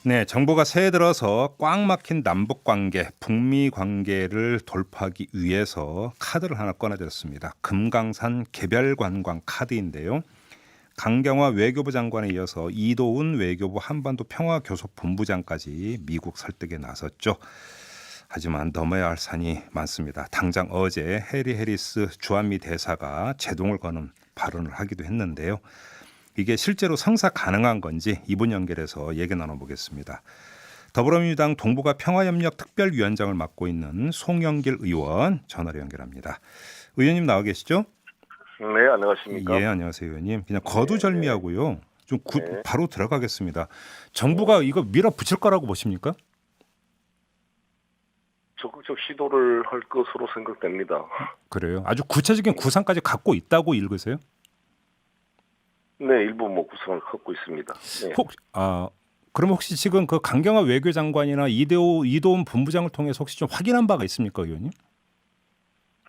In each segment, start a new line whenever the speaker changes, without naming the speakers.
네, 정부가 새해 들어서 꽉 막힌 남북 관계, 북미 관계를 돌파하기 위해서 카드를 하나 꺼내들었습니다. 금강산 개별 관광 카드인데요. 강경화 외교부 장관에 이어서 이도운 외교부 한반도 평화교섭본부장까지 미국 설득에 나섰죠. 하지만 넘어야 할 산이 많습니다. 당장 어제 해리 해리스 주한미 대사가 제동을 거는 발언을 하기도 했는데요. 이게 실제로 성사 가능한 건지 이분 연결해서 얘기 나눠보겠습니다. 더불어민주당 동북아 평화협력 특별위원장을 맡고 있는 송영길 의원 전화로 연결합니다. 의원님 나와 계시죠?
네, 안녕하십니까?
예, 안녕하세요, 의원님. 그냥 거두절미하고요. 좀
네.
바로 들어가겠습니다. 정부가 이거 밀어붙일 거라고 보십니까?
적극적 시도를 할 것으로 생각됩니다.
그래요. 아주 구체적인 구상까지 갖고 있다고 읽으세요?
네, 일부 구상을 갖고 있습니다. 네.
그럼 혹시 지금 그 강경화 외교장관이나 이도운 본부장을 통해서 혹시 좀 확인한 바가 있습니까, 의원님?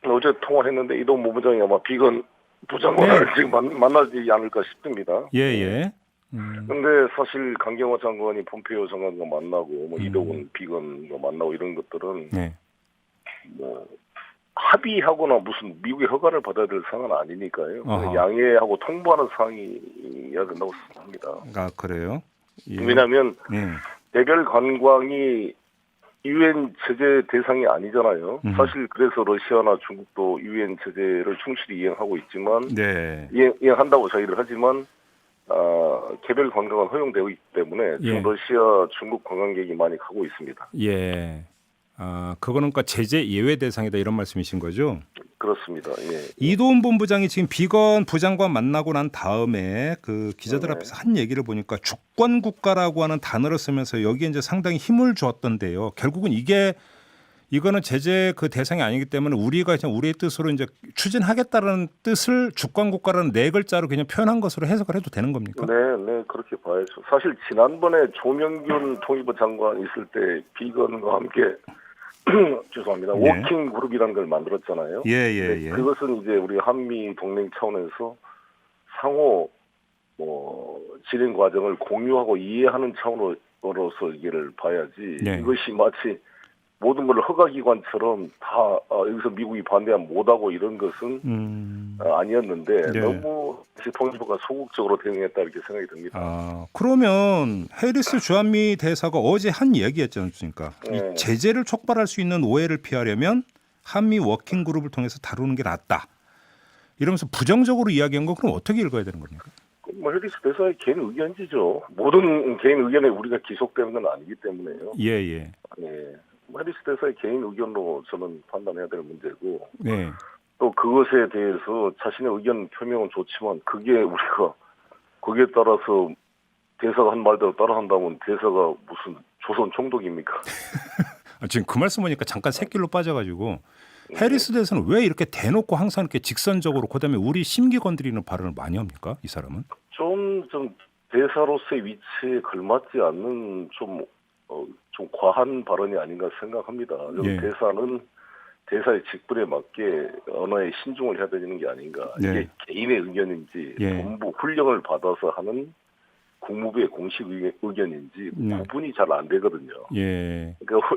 어제 통화했는데 이동 본부장이 아마 비건 부장관을 지금 만나지 않을까 싶습니다.
예.
근데 사실 강경화 장관이 폼페이오 장관과 만나고 이동훈 비건과 만나고 이런 것들은
네.
합의하거나 무슨 미국의 허가를 받아야 될 사항은 아니니까요. 양해하고 통보하는 사항이어야 된다고 생각합니다.
아, 그래요? 예.
왜냐하면 개별 관광이 유엔 제재 대상이 아니잖아요. 사실 그래서 러시아나 중국도 유엔 제재를 충실히 이행하고 있지만 이행한다고 저희들 하지만 개별 관광은 허용되어 있기 때문에 지금 러시아, 중국 관광객이 많이 가고 있습니다.
예. 그거는 그러니까 제재 예외 대상이다 이런 말씀이신 거죠?
그렇습니다. 예.
이도훈 본부장이 지금 비건 부장과 만나고 난 다음에 그 기자들 앞에서 한 얘기를 보니까 주권 국가라고 하는 단어를 쓰면서 여기에 이제 상당히 힘을 주었던데요. 결국은 이거는 제재 그 대상이 아니기 때문에 우리가 그냥 우리의 뜻으로 이제 추진하겠다는 뜻을 주권 국가라는 네 글자로 그냥 표현한 것으로 해석을 해도 되는 겁니까?
네, 그렇게 봐야죠. 사실 지난번에 조명균 통일부 장관 있을 때 비건과 함께 죄송합니다. 워킹 그룹이라는 걸 만들었잖아요.
예.
그것은 이제 우리 한미 동맹 차원에서 상호 진행 과정을 공유하고 이해하는 차원으로서 이게를 봐야지. 이것이 마치 모든 걸 허가기관처럼 다 여기서 미국이 반대하면 못하고 이런 것은 아니었는데 너무 통일부가 소극적으로 대응했다 이렇게 생각이 듭니다.
그러면 해리스 주한미 대사가 어제 한 이야기였지 않습니까? 이 제재를 촉발할 수 있는 오해를 피하려면 한미 워킹그룹을 통해서 다루는 게 낫다. 이러면서 부정적으로 이야기한 거 그럼 어떻게 읽어야 되는 겁니까?
해리스 대사의 개인 의견이죠. 모든 개인 의견에 우리가 기속되는 건 아니기 때문에요.
예.
해리스 대사의 개인 의견으로 저는 판단해야 될 문제고 또 그것에 대해서 자신의 의견 표명은 좋지만 그게 우리가 거기에 따라서 대사가 한 말대로 따라한다면 대사가 무슨 조선 총독입니까?
지금 그 말씀 보니까 잠깐 샛길로 빠져가지고 해리스 대사는 왜 이렇게 대놓고 항상 이렇게 직선적으로 그다음에 우리 심기 건드리는 발언을 많이 합니까? 이 사람은? 좀
대사로서의 위치에 걸맞지 않는 좀 과한 발언이 아닌가 생각합니다. 대사는 대사의 직분에 맞게 언어에 신중을 해야 되는 게 아닌가. 이게 개인의 의견인지 본부 훈령을 받아서 하는 국무부의 공식 의견인지 구분이 잘 안 되거든요. 그러니까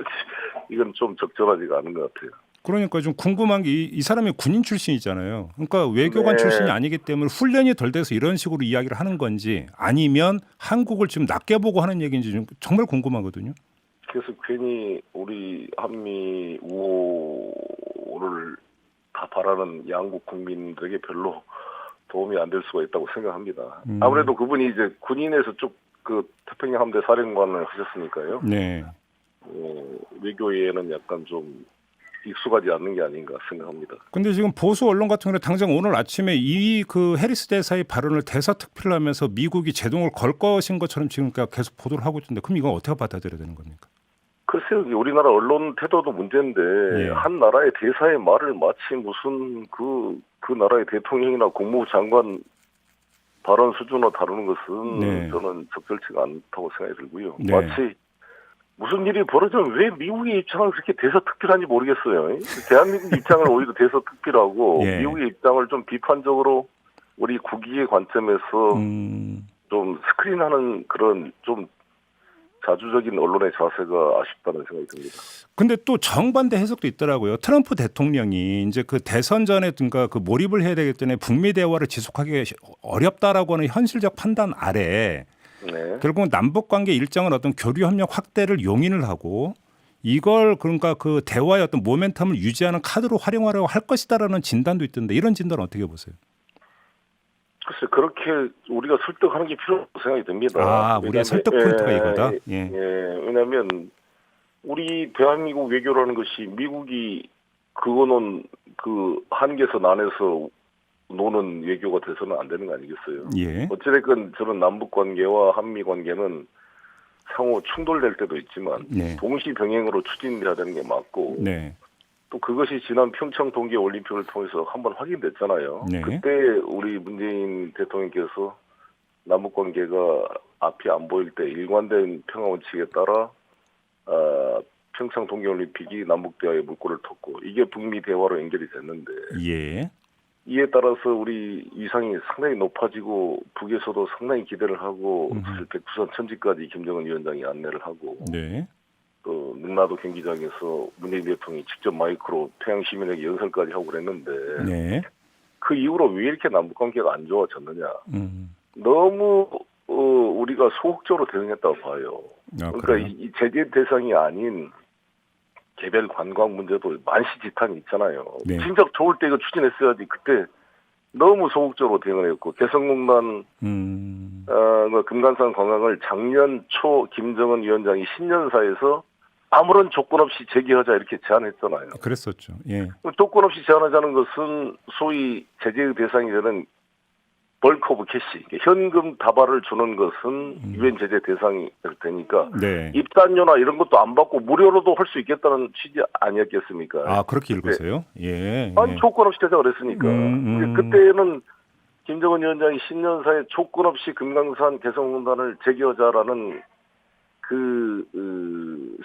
이건 좀 적절하지가 않은 것 같아요.
그러니까 좀 궁금한 게 이 사람이 군인 출신이잖아요. 그러니까 외교관 출신이 아니기 때문에 훈련이 덜 돼서 이런 식으로 이야기를 하는 건지 아니면 한국을 지금 낮게 보고 하는 얘기인지 좀 정말 궁금하거든요.
그래서 괜히 우리 한미 우호를 다 바라는 양국 국민들에게 별로 도움이 안 될 수가 있다고 생각합니다. 아무래도 그분이 이제 군인에서 쭉 그 태평양 함대 사령관을 하셨으니까요. 외교에는 약간 좀 익숙하지 않는 게 아닌가 생각합니다.
근데 지금 보수 언론 같은 경우는 당장 오늘 아침에 이 그 해리스 대사의 발언을 대사 특필을 하면서 미국이 제동을 걸 것인 것처럼 지금 계속 보도를 하고 있는데 그럼 이건 어떻게 받아들여야 되는 겁니까?
글쎄요, 우리나라 언론 태도도 문제인데 한 나라의 대사의 말을 마치 무슨 그 나라의 대통령이나 국무부 장관 발언 수준으로 다루는 것은 저는 적절치가 않다고 생각이 들고요. 마치 무슨 일이 벌어지면 왜 미국의 입장을 그렇게 대서특필한지 모르겠어요. 대한민국 입장을 오히려 대서특필하고 미국의 입장을 좀 비판적으로 우리 국익의 관점에서 좀 스크린하는 그런 좀 자주적인 언론의 자세가 아쉽다는 생각이 듭니다.
근데 또 정반대 해석도 있더라고요. 트럼프 대통령이 이제 그 대선 전에 그러니까 그 몰입을 해야 되기 때문에 북미 대화를 지속하기 어렵다라고 하는 현실적 판단 아래
네.
결국은 남북 관계 일정한 어떤 교류 협력 확대를 용인을 하고 이걸 그러니까 그 대화의 어떤 모멘텀을 유지하는 카드로 활용하려고 할 것이다라는 진단도 있던데 이런 진단은 어떻게 보세요?
글쎄 그렇게 우리가 설득하는 게 필요하다고 생각이 듭니다.
아, 우리의 설득 포인트가 이거다. 예.
왜냐하면 우리 대한민국 외교라는 것이 미국이 그거는 그 한계에서 난에서 노는 외교가 돼서는 안 되는 거 아니겠어요?
예.
어찌됐건 저는 남북 관계와 한미 관계는 상호 충돌될 때도 있지만
네.
동시 병행으로 추진해야 되는 게 맞고
네.
또 그것이 지난 평창 동계 올림픽을 통해서 한번 확인됐잖아요.
네.
그때 우리 문재인 대통령께서 남북 관계가 앞이 안 보일 때 일관된 평화 원칙에 따라 평창 동계 올림픽이 남북 대화의 물꼬를 텄고 이게 북미 대화로 연결이 됐는데
예.
이에 따라서 우리 위상이 상당히 높아지고 북에서도 상당히 기대를 하고 사실 백두산 천지까지 김정은 위원장이 안내를 하고
네.
또 능라도 경기장에서 문재인 대통령이 직접 마이크로 태양 시민에게 연설까지 하고 그랬는데
네.
그 이후로 왜 이렇게 남북관계가 안 좋아졌느냐.
음.
너무 우리가 소극적으로 대응했다고 봐요.
아,
그러니까
그래요?
이 제재 대상이 아닌 개별 관광 문제도 만시지탄이 있잖아요.
네.
진짜 좋을 때 이거 추진했어야지. 그때 너무 소극적으로 대응을 했고 개성공단 금강산 관광을 작년 초 김정은 위원장이 신년사에서 아무런 조건 없이 재개하자 이렇게 제안했잖아요.
그랬었죠. 예.
조건 없이 제안하자는 것은 소위 제재의 대상이 되는 벌크 오브 캐시, 현금 다발을 주는 것은 유엔 제재 대상이 되니까
네.
입단료나 이런 것도 안 받고 무료로도 할 수 있겠다는 취지 아니었겠습니까?
아, 그렇게 읽으세요? 예.
아니
예.
조건 없이 되자 그랬으니까. 그때는 김정은 위원장이 신년사에 조건 없이 금강산 개성공단을 재개하자라는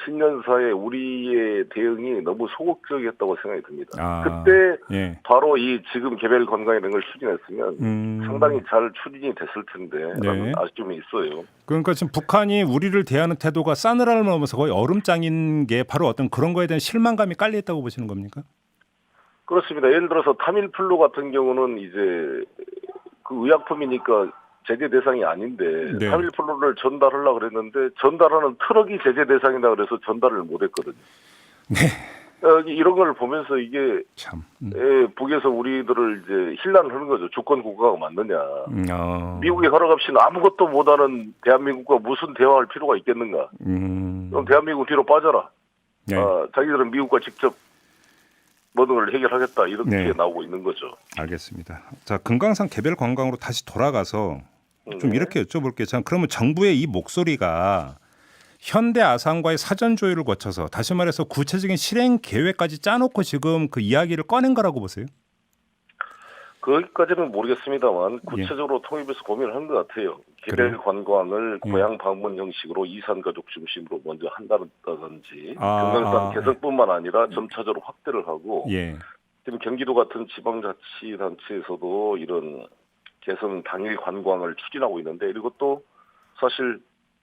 신년사에 우리의 대응이 너무 소극적이었다고 생각이 듭니다.
아,
그때
예.
바로 이 지금 개별 관광 이런 걸 추진했으면 상당히 잘 추진이 됐을 텐데 라는
네.
아쉬움이 있어요.
그러니까 지금 북한이 우리를 대하는 태도가 싸늘함을 넘어서 거의 얼음장인 게 바로 어떤 그런 거에 대한 실망감이 깔려 있다고 보시는 겁니까?
그렇습니다. 예를 들어서 타밀플루 같은 경우는 이제 그 의약품이니까 제재 대상이 아닌데
네.
타밀플루를 전달하려고 그랬는데 전달하는 트럭이 제재 대상이다 그래서 전달을 못했거든요.
네.
이런 걸 보면서 이게
참.
북에서 우리들을 이제 힐난하는 거죠. 주권 국가가 맞느냐. 미국의 허락 없이는 아무것도 못하는 대한민국과 무슨 대화할 필요가 있겠는가. 그럼 대한민국 뒤로 빠져라.
네.
자기들은 미국과 직접 모든 걸 해결하겠다. 이렇게
네.
나오고 있는 거죠.
알겠습니다. 자, 금강산 개별 관광으로 다시 돌아가서 좀
네.
이렇게 여쭤볼게요. 자, 그러면 정부의 이 목소리가 현대 아산과의 사전 조율을 거쳐서 다시 말해서 구체적인 실행 계획까지 짜놓고 지금 그 이야기를 꺼낸 거라고 보세요?
거기까지는 모르겠습니다만 구체적으로 통일부에서 고민을 한 것 같아요. 개별
그래요?
관광을 고향 방문 형식으로 이산 가족 중심으로 먼저 한다든지 금강산 개성뿐만 아니라 점차적으로 확대를 하고
예.
지금 경기도 같은 지방자치단체에서도 이런 개성 당일 관광을 추진하고 있는데 이것도 사실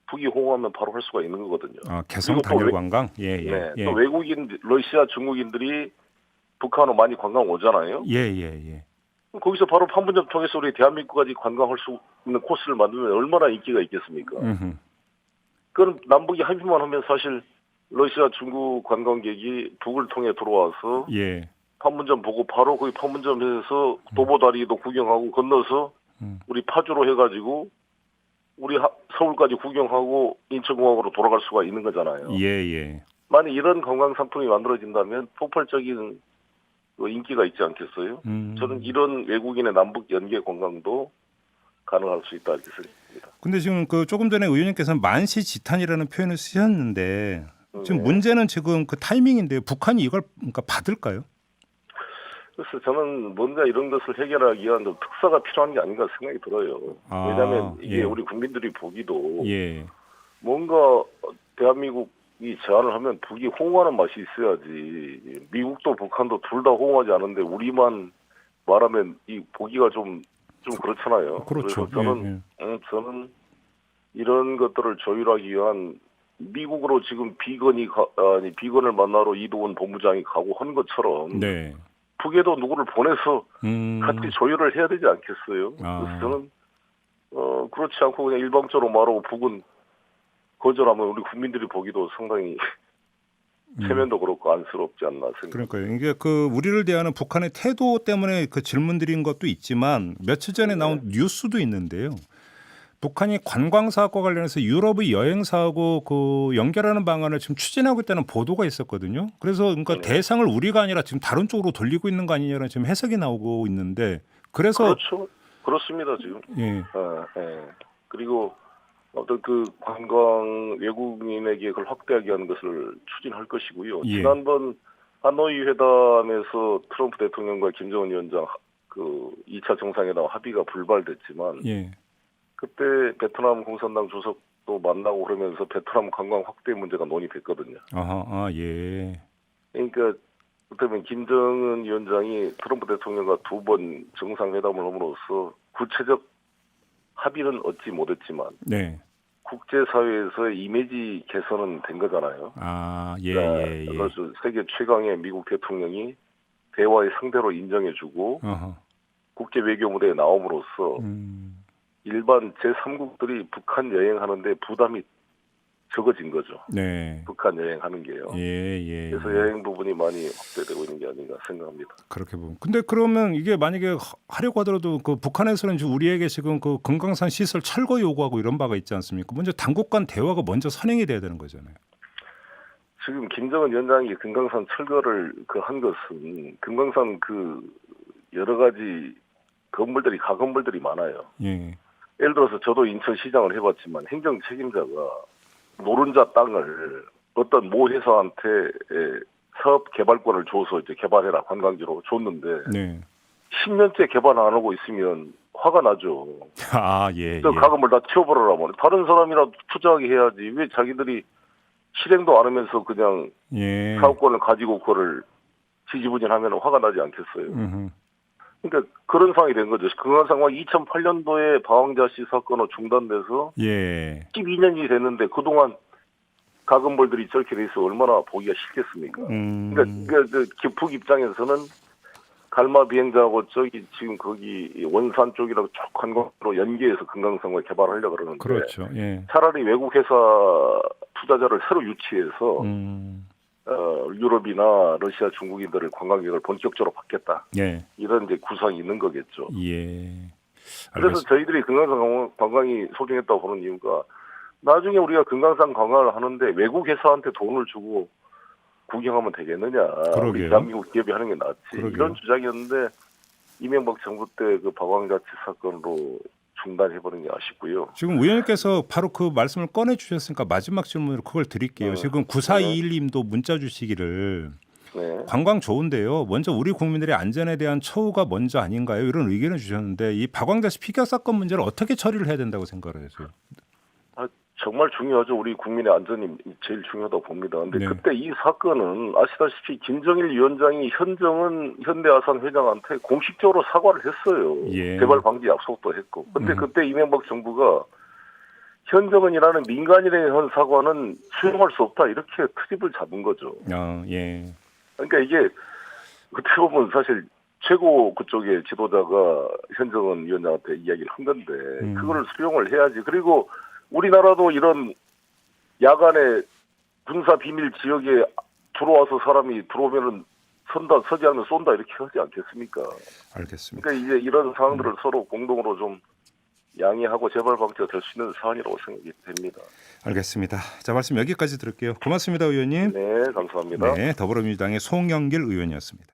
북이 호응하면 바로 할 수가 있는 거거든요.
개성 당일 관광? 예, 예.
네,
예.
또 외국인, 러시아, 중국인들이 북한으로 많이 관광 오잖아요.
예, 예, 예.
거기서 바로 판문점 통해서 우리 대한민국까지 관광할 수 있는 코스를 만들면 얼마나 인기가 있겠습니까? 그럼 남북이 합의만 하면 사실 러시아, 중국 관광객이 북을 통해 들어와서
예.
판문점 보고 바로 거기 판문점에서 도보다리도 구경하고 건너서 우리 파주로 해가지고 우리 서울까지 구경하고 인천공항으로 돌아갈 수가 있는 거잖아요.
예, 예.
만약 이런 관광 상품이 만들어진다면 폭발적인 인기가 있지 않겠어요? 저는 이런 외국인의 남북 연계 관광도 가능할 수 있다 이렇게 생각합니다.
근데 지금 그 조금 전에 의원님께서는 만시지탄이라는 표현을 쓰셨는데 지금
네.
문제는 지금 그 타이밍인데요. 북한이 이걸 그러니까 받을까요?
그래서 저는 뭔가 이런 것을 해결하기 위한 좀 특사가 필요한 게 아닌가 생각이 들어요. 왜냐하면 이게
예.
우리 국민들이 보기도
예.
뭔가 대한민국이 제안을 하면 북이 호응하는 맛이 있어야지. 미국도 북한도 둘 다 호응하지 않은데 우리만 말하면 이 보기가 좀 그렇잖아요.
그렇죠.
그래서 저는 이런 것들을 조율하기 위한 미국으로 지금 비건을 만나러 이동훈 본부장이 가고 한 것처럼
네.
북에도 누구를 보내서 같이 조율을 해야 되지 않겠어요?
아.
그래서 저는 그렇지 않고 그냥 일방적으로 말하고 북은 거절하면 우리 국민들이 보기도 상당히 체면도 그렇고 안쓰럽지 않나 생각합니다.
그러니까요. 이게 그 우리를 대하는 북한의 태도 때문에 그 질문드린 것도 있지만 며칠 전에 나온 뉴스도 있는데요. 북한이 관광 사업과 관련해서 유럽의 여행사하고 그 연결하는 방안을 지금 추진하고 있다는 보도가 있었거든요. 그래서 그러니까
네.
대상을 우리가 아니라 지금 다른 쪽으로 돌리고 있는 거 아니냐는 지금 해석이 나오고 있는데 그래서
그렇죠. 그렇습니다 지금.
예.
예. 그리고 어떤 그 관광 외국인에게 그걸 확대하게 하는 것을 추진할 것이고요.
예.
지난번 하노이 회담에서 트럼프 대통령과 김정은 위원장 그 2차 정상회담 합의가 불발됐지만
예. 그때
베트남 공산당 주석도 만나고 그러면서 베트남 관광 확대 문제가 논의됐거든요.
아하, 예.
그러니까 그렇다면 김정은 위원장이 트럼프 대통령과 2번 정상회담을 함으로써 구체적 합의는 얻지 못했지만
네.
국제사회에서의 이미지 개선은 된 거잖아요.
아, 예,
그러니까
예, 예.
그래서 세계 최강의 미국 대통령이 대화의 상대로 인정해주고
어허.
국제 외교 무대에 나옴으로써 일반 제3국들이 북한 여행하는데 부담이 적어진 거죠.
네.
북한 여행하는 게요.
예.
그래서 여행 부분이 많이 확대되고 있는 게 아닌가 생각합니다.
그렇게 보면. 근데 그러면 이게 만약에 하려고 하더라도 그 북한에서는 지금 우리에게 지금 그 금강산 시설 철거 요구하고 이런 바가 있지 않습니까? 먼저 당국 간 대화가 먼저 선행이 돼야 되는 거잖아요.
지금 김정은 위원장이 금강산 철거를 한 것은 금강산 여러 가지 가건물들이 많아요.
예.
예를 들어서 저도 인천시장을 해봤지만 행정 책임자가 노른자 땅을 어떤 모 회사한테 사업 개발권을 줘서 이제 개발해라 관광지로 줬는데
네.
10년째 개발 안 하고 있으면 화가 나죠.
아, 예.
그 가건물 다 치워버려라 뭐. 다른 사람이라도 투자하게 해야지. 왜 자기들이 실행도 안 하면서 그냥
예.
사업권을 가지고 그거를 지지부진하면 화가 나지 않겠어요.
음흠.
그러니까 그런 상황이 된 거죠. 그런 상황 2008년도에 방황자씨 사건으로 중단돼서
예.
12년이 됐는데 그동안 가건물들이 저렇게 돼 있어 얼마나 보기가 싫겠습니까? 그러니까 북 입장에서는 갈마 비행장하고 저기 지금 거기 원산 쪽이라고 쭉 관광으로 연계해서 금강산을 개발하려고 그러는데
그렇죠. 예.
차라리 외국 회사 투자자를 새로 유치해서 유럽이나 러시아, 중국인들을 관광객을 본격적으로 받겠다.
예.
이런 이제 구상이 있는 거겠죠.
예.
그래서 저희들이 금강산 관광이 소중했다고 보는 이유가 나중에 우리가 금강산 관광을 하는데 외국 회사한테 돈을 주고 구경하면 되겠느냐.
그러게요.
우리 대한민국 기업이 하는 게 낫지.
그러게요.
이런 주장이었는데 이명박 정부 때 그 방황자치 사건으로 중단해버린 게 아쉽고요.
지금 의원님께서 바로 그 말씀을 꺼내 주셨으니까 마지막 질문으로 그걸 드릴게요. 지금 9421님도 문자 주시기를
네.
관광 좋은데요. 먼저 우리 국민들의 안전에 대한 처우가 먼저 아닌가요? 이런 의견을 주셨는데 이 박광자씨 피격 사건 문제를 어떻게 처리를 해야 된다고 생각을 하세요?
정말 중요하죠. 우리 국민의 안전이 제일 중요하다고 봅니다. 근데
네.
그때 이 사건은 아시다시피 김정일 위원장이 현정은 현대아산 회장한테 공식적으로 사과를 했어요.
예.
재발 방지 약속도 했고. 근데 그때 이명박 정부가 현정은이라는 민간인에 한 사과는 수용할 수 없다. 이렇게 트집을 잡은 거죠.
예.
그러니까 이게 어떻게 보면 사실 최고 그쪽의 지도자가 현정은 위원장한테 이야기를 한 건데 그거를 수용을 해야지. 그리고 우리나라도 이런 야간에 군사 비밀 지역에 들어와서 사람이 들어오면은 서지 않으면 쏜다 이렇게 하지 않겠습니까?
알겠습니다.
그러니까 이제 이런 상황들을 서로 공동으로 좀 양해하고 재발 방지가 될 수 있는 사안이라고 생각이 됩니다.
알겠습니다. 자, 말씀 여기까지 들을게요. 고맙습니다, 의원님.
네, 감사합니다.
네, 더불어민주당의 송영길 의원이었습니다.